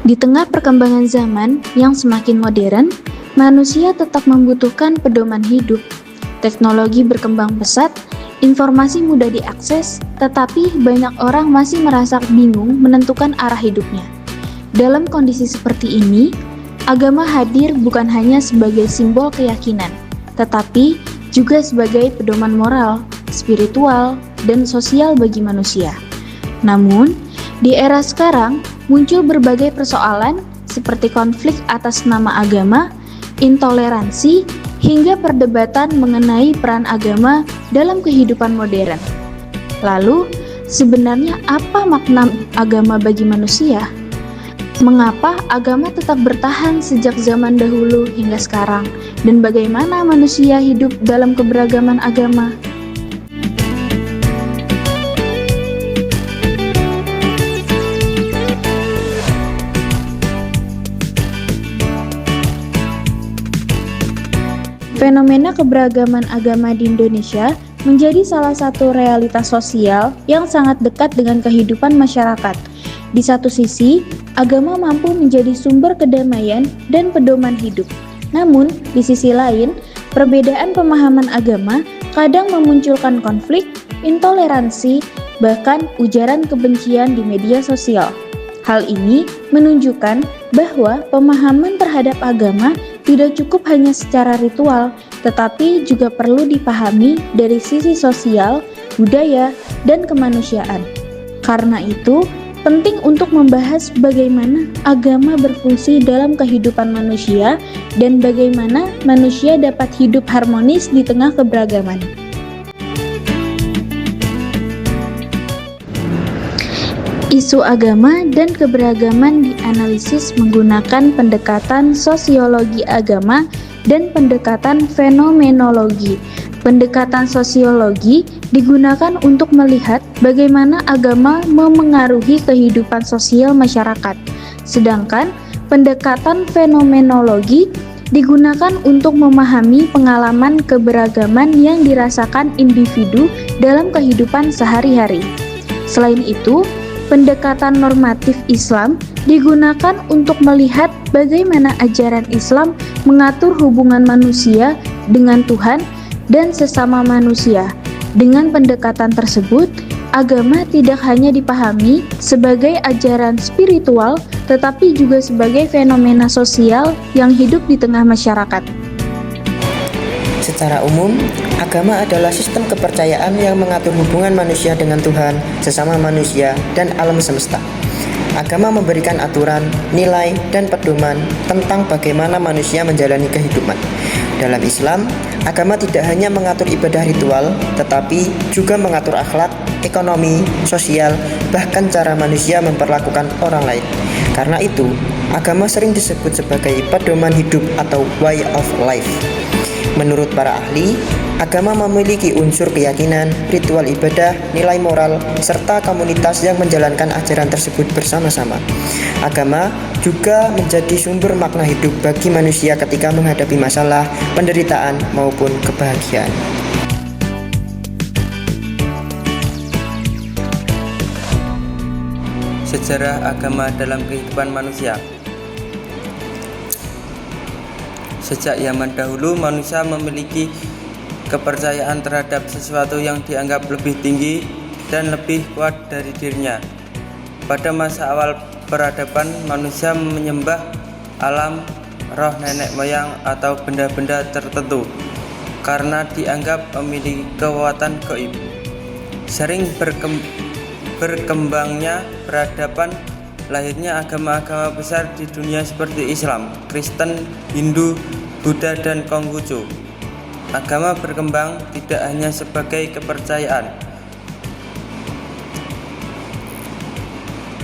Di tengah perkembangan zaman yang semakin modern, manusia tetap membutuhkan pedoman hidup. Teknologi berkembang pesat, informasi mudah diakses, tetapi banyak orang masih merasa bingung menentukan arah hidupnya. Dalam kondisi seperti ini, agama hadir bukan hanya sebagai simbol keyakinan, tetapi juga sebagai pedoman moral, spiritual, dan sosial bagi manusia. Namun, di era sekarang muncul berbagai persoalan seperti konflik atas nama agama, intoleransi, hingga perdebatan mengenai peran agama dalam kehidupan modern. Lalu, sebenarnya apa makna agama bagi manusia? Mengapa agama tetap bertahan sejak zaman dahulu hingga sekarang? Dan bagaimana manusia hidup dalam keberagaman agama? Fenomena keberagaman agama di Indonesia menjadi salah satu realitas sosial yang sangat dekat dengan kehidupan masyarakat. Di satu sisi, agama mampu menjadi sumber kedamaian dan pedoman hidup. Namun, di sisi lain, perbedaan pemahaman agama kadang memunculkan konflik, intoleransi, bahkan ujaran kebencian di media sosial. Hal ini menunjukkan bahwa pemahaman terhadap agama tidak cukup hanya secara ritual, tetapi juga perlu dipahami dari sisi sosial, budaya, dan kemanusiaan. Karena itu, penting untuk membahas bagaimana agama berfungsi dalam kehidupan manusia dan bagaimana manusia dapat hidup harmonis di tengah keberagaman. Isu agama dan keberagaman dianalisis menggunakan pendekatan sosiologi agama dan pendekatan fenomenologi. Pendekatan sosiologi digunakan untuk melihat bagaimana agama memengaruhi kehidupan sosial masyarakat, sedangkan pendekatan fenomenologi digunakan untuk memahami pengalaman keberagaman yang dirasakan individu dalam kehidupan sehari-hari. Selain itu, pendekatan normatif Islam digunakan untuk melihat bagaimana ajaran Islam mengatur hubungan manusia dengan Tuhan dan sesama manusia. Dengan pendekatan tersebut, agama tidak hanya dipahami sebagai ajaran spiritual, tetapi juga sebagai fenomena sosial yang hidup di tengah masyarakat. Secara umum, agama adalah sistem kepercayaan yang mengatur hubungan manusia dengan Tuhan, sesama manusia, dan alam semesta. Agama memberikan aturan, nilai, dan pedoman tentang bagaimana manusia menjalani kehidupan. Dalam Islam, agama tidak hanya mengatur ibadah ritual, tetapi juga mengatur akhlak, ekonomi, sosial, bahkan cara manusia memperlakukan orang lain. Karena itu, agama sering disebut sebagai pedoman hidup atau way of life. Menurut para ahli, agama memiliki unsur keyakinan, ritual ibadah, nilai moral, serta komunitas yang menjalankan ajaran tersebut bersama-sama. Agama juga menjadi sumber makna hidup bagi manusia ketika menghadapi masalah, penderitaan, maupun kebahagiaan. Sejarah agama dalam kehidupan manusia. Sejak zaman dahulu, manusia memiliki kepercayaan terhadap sesuatu yang dianggap lebih tinggi dan lebih kuat dari dirinya. Pada masa awal peradaban, manusia menyembah alam, roh nenek moyang, atau benda-benda tertentu karena dianggap memiliki kekuatan gaib. Sering berkembangnya peradaban, lahirnya agama-agama besar di dunia seperti Islam, Kristen, Hindu, Buddha, dan Konghucu. Agama berkembang tidak hanya sebagai kepercayaan,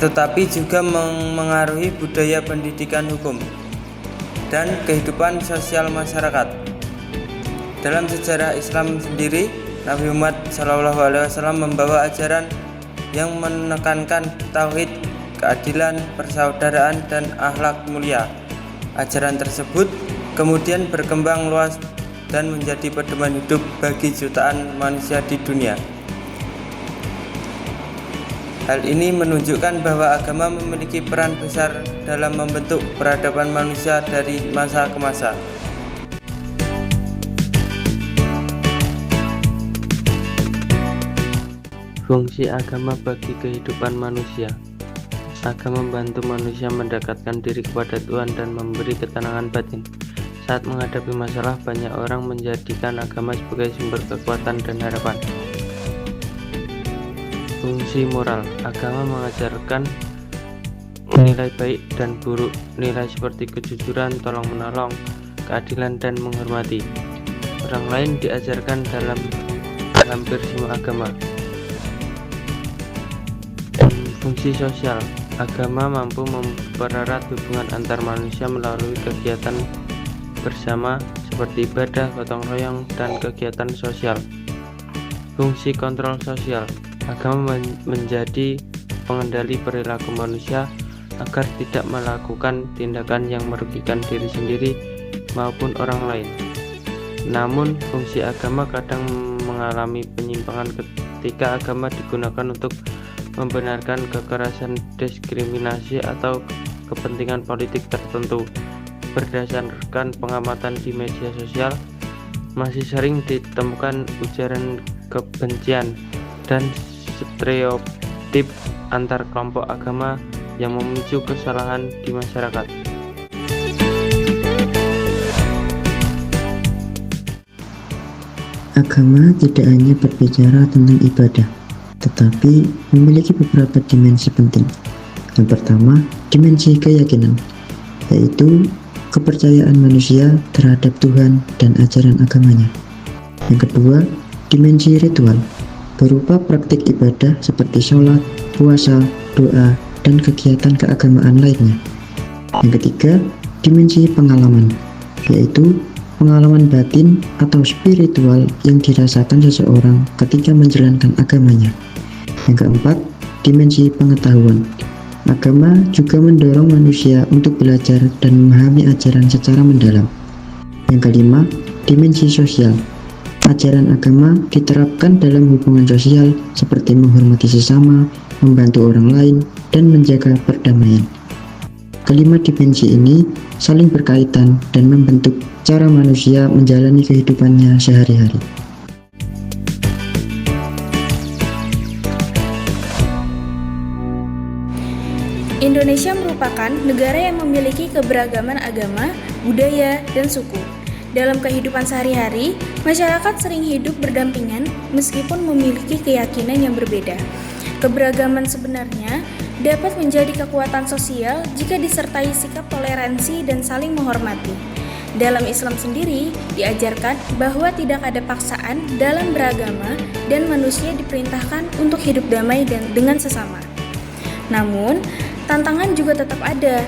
tetapi juga memengaruhi budaya, pendidikan, hukum, dan kehidupan sosial masyarakat. Dalam sejarah Islam sendiri, Nabi Muhammad SAW membawa ajaran yang menekankan tauhid, keadilan, persaudaraan, dan akhlak mulia. Ajaran tersebut kemudian berkembang luas dan menjadi pedoman hidup bagi jutaan manusia di dunia. Hal ini menunjukkan bahwa agama memiliki peran besar dalam membentuk peradaban manusia dari masa ke masa. Fungsi agama bagi kehidupan manusia. Agama membantu manusia mendekatkan diri kepada Tuhan dan memberi ketenangan batin. Saat menghadapi masalah, banyak orang menjadikan agama sebagai sumber kekuatan dan harapan. Fungsi moral. Agama mengajarkan nilai baik dan buruk, nilai seperti kejujuran, tolong-menolong, keadilan, dan menghormati orang lain diajarkan dalam hampir semua agama. Fungsi sosial. Agama mampu mempererat hubungan antar manusia melalui kegiatan bersama seperti ibadah, gotong royong, dan kegiatan sosial. Fungsi kontrol sosial. Agama menjadi pengendali perilaku manusia agar tidak melakukan tindakan yang merugikan diri sendiri maupun orang lain. Namun, fungsi agama kadang mengalami penyimpangan ketika agama digunakan untuk membenarkan kekerasan, diskriminasi, atau kepentingan politik tertentu. Berdasarkan pengamatan di media sosial, masih sering ditemukan ujaran kebencian dan stereotip antar kelompok agama yang memicu kesalahan di masyarakat. Agama tidak hanya berbicara tentang ibadah, tetapi memiliki beberapa dimensi penting. Yang pertama, dimensi keyakinan, yaitu kepercayaan manusia terhadap Tuhan dan ajaran agamanya. Yang kedua, dimensi ritual, berupa praktik ibadah seperti sholat, puasa, doa, dan kegiatan keagamaan lainnya. Yang ketiga, dimensi pengalaman, yaitu pengalaman batin atau spiritual yang dirasakan seseorang ketika menjalankan agamanya. Yang keempat, dimensi pengetahuan. Agama juga mendorong manusia untuk belajar dan memahami ajaran secara mendalam. Yang kelima, dimensi sosial. Ajaran agama diterapkan dalam hubungan sosial seperti menghormati sesama, membantu orang lain, dan menjaga perdamaian. Kelima dimensi ini saling berkaitan dan membentuk cara manusia menjalani kehidupannya sehari-hari. Indonesia merupakan negara yang memiliki keberagaman agama, budaya, dan suku. Dalam kehidupan sehari-hari, masyarakat sering hidup berdampingan meskipun memiliki keyakinan yang berbeda. Keberagaman sebenarnya dapat menjadi kekuatan sosial jika disertai sikap toleransi dan saling menghormati. Dalam Islam sendiri, diajarkan bahwa tidak ada paksaan dalam beragama dan manusia diperintahkan untuk hidup damai dengan sesama. Namun, tantangan juga tetap ada.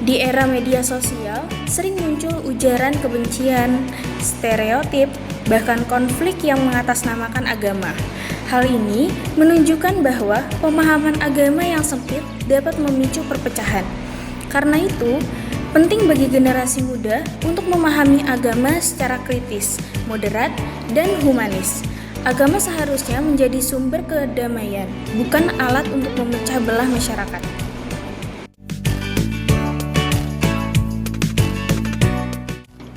Di era media sosial, sering muncul ujaran kebencian, stereotip, bahkan konflik yang mengatasnamakan agama. Hal ini menunjukkan bahwa pemahaman agama yang sempit dapat memicu perpecahan. Karena itu, penting bagi generasi muda untuk memahami agama secara kritis, moderat, dan humanis. Agama seharusnya menjadi sumber kedamaian, bukan alat untuk memecah belah masyarakat.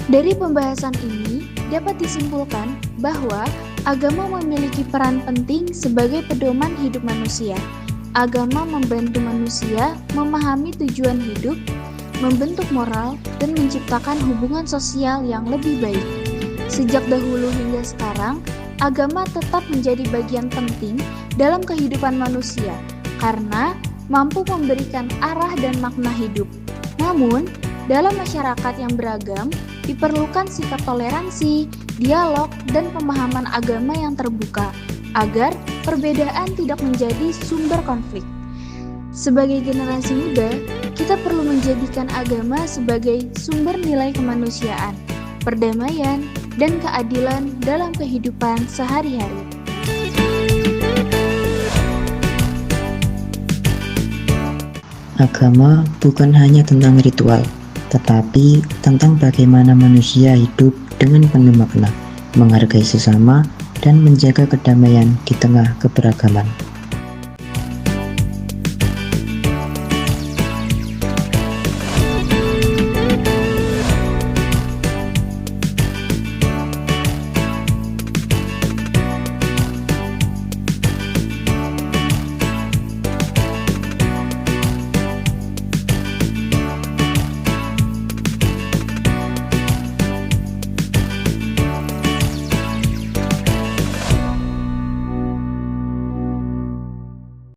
Dari pembahasan ini, dapat disimpulkan bahwa agama memiliki peran penting sebagai pedoman hidup manusia. Agama membantu manusia memahami tujuan hidup, membentuk moral, dan menciptakan hubungan sosial yang lebih baik. Sejak dahulu hingga sekarang, agama tetap menjadi bagian penting dalam kehidupan manusia karena mampu memberikan arah dan makna hidup. Namun, dalam masyarakat yang beragam, diperlukan sikap toleransi, dialog, dan pemahaman agama yang terbuka agar perbedaan tidak menjadi sumber konflik. Sebagai generasi muda, kita perlu menjadikan agama sebagai sumber nilai kemanusiaan, perdamaian, dan keadilan dalam kehidupan sehari-hari. Agama bukan hanya tentang ritual, tetapi tentang bagaimana manusia hidup dengan penuh makna, menghargai sesama, dan menjaga kedamaian di tengah keberagaman.